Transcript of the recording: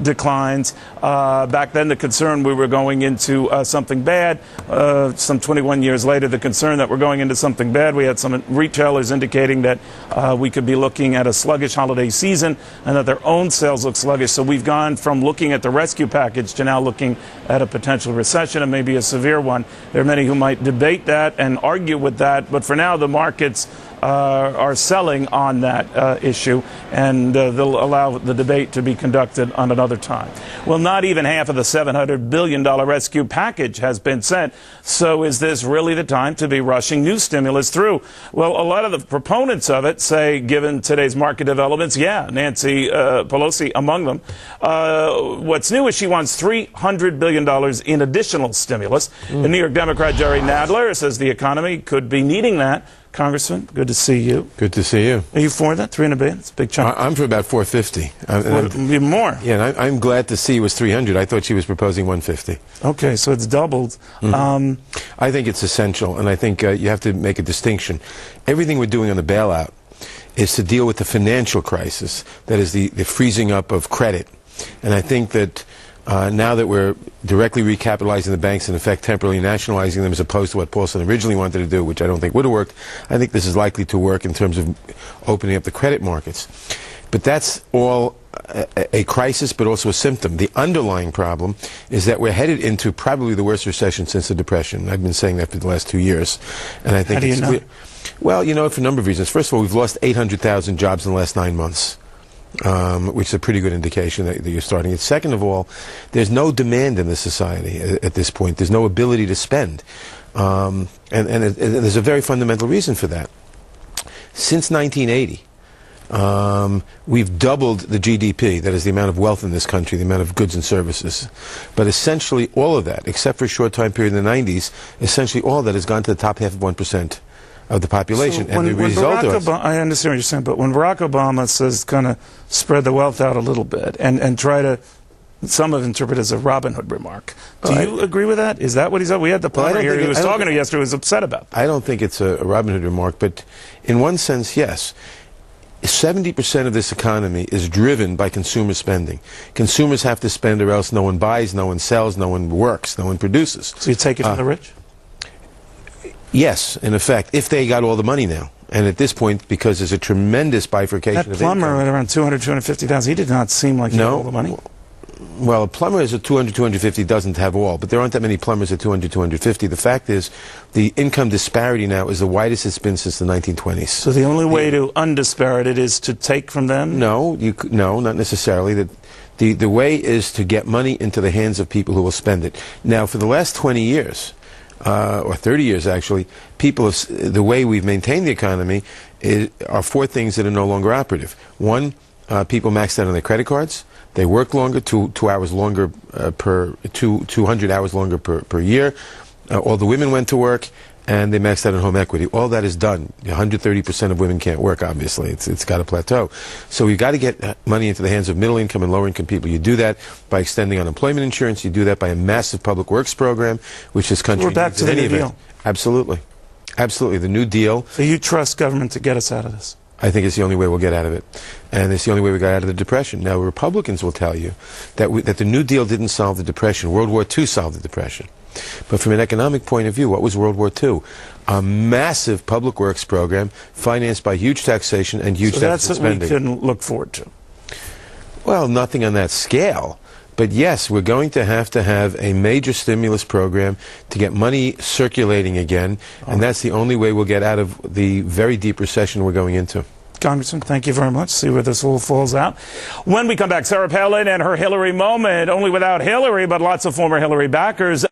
declines. Back then, the concern we were going into something bad. Some 21 years later, the concern that we're going into something bad. We had some retailers indicating that we could be looking at a sluggish holiday season and that their own sales look sluggish. So we've gone from looking at the rescue package to now looking at a potential recession, and maybe a severe one. There are many who might debate that and argue with that, but for now, the markets are selling on that issue, and they'll allow the debate to be conducted on another time. Well, not even half of the $700 billion rescue package has been sent. So is this really the time to be rushing new stimulus through? Well, a lot of the proponents of it say, given today's market developments, yeah, Nancy Pelosi among them. What's new is she wants $300 billion in additional stimulus. The New York Democrat Jerry Nadler says the economy could be needing that. Congressman, good to see you. Good to see you. Are you for that? $300 billion? It's a big chunk. I'm for about 450. Even more. Yeah, and I'm glad to see it was 300. I thought she was proposing 150. Okay, so it's doubled. I think it's essential, and I think you have to make a distinction. Everything we're doing on the bailout is to deal with the financial crisis, that is the freezing up of credit. And I think that now that we're directly recapitalizing the banks, in effect temporarily nationalizing them, as opposed to what Paulson originally wanted to do, which I don't think would have worked, I think this is likely to work in terms of opening up the credit markets. But that's all a crisis, but also a symptom. The underlying problem is that we're headed into probably the worst recession since the Depression. I've been saying that for the last 2 years. And I think How do you know? Well, you know, for a number of reasons. First of all, we've lost 800,000 jobs in the last 9 months. Which is a pretty good indication that you're starting it. Second of all, there's no demand in the society at this point. There's no ability to spend. And there's a very fundamental reason for that. Since 1980, we've doubled the GDP, that is the amount of wealth in this country, the amount of goods and services. But essentially all of that, except for a short time period in the 90s, essentially all of that has gone to the top half of 1% of the population. So I understand what you're saying, but when Barack Obama says kind of spread the wealth out a little bit and try to, some have interpreted as a Robin Hood remark. Do you agree with that? Is that what he said? We had the plumber here he was talking to yesterday, was upset about that. I don't think it's a Robin Hood remark, but in one sense, yes. 70% of this economy is driven by consumer spending. Consumers have to spend or else no one buys, no one sells, no one works, no one produces. So you take it from the rich? Yes, in effect, if they got all the money now. And at this point, because there's a tremendous bifurcation of income. That plumber at around 200, 250,000, he did not seem like he had all the money. Well, a plumber is at 200, 250 doesn't have all, but there aren't that many plumbers at 200, 250. The fact is, the income disparity now is the widest it's been since the 1920s. So the only way to undisparate it is to take from them? No, no, not necessarily. The way is to get money into the hands of people who will spend it. Now, for the last 20 years, or 30 years actually, the way we've maintained the economy are four things that are no longer operative. One, people maxed out on their credit cards. They work longer, 2 hours longer 200 hours longer per year. All the women went to work, and they maxed out on home equity. All that is done. 130% of women can't work, obviously. It's got a plateau. So we've got to get money into the hands of middle-income and lower-income people. You do that by extending unemployment insurance. You do that by a massive public works program, which this country needs. We're back to the New Deal. Absolutely. Absolutely. The New Deal. So you trust government to get us out of this? I think it's the only way we'll get out of it. And it's the only way we got out of the Depression. Now, Republicans will tell you that the New Deal didn't solve the Depression. World War II solved the Depression. But from an economic point of view, what was World War II? A massive public works program financed by huge taxation and huge deficit spending. So that's what we can look forward to? Well, nothing on that scale. But yes, we're going to have a major stimulus program to get money circulating again, and that's the only way we'll get out of the very deep recession we're going into. Congressman, thank you very much. See where this all falls out. When we come back, Sarah Palin and her Hillary moment, only without Hillary, but lots of former Hillary backers.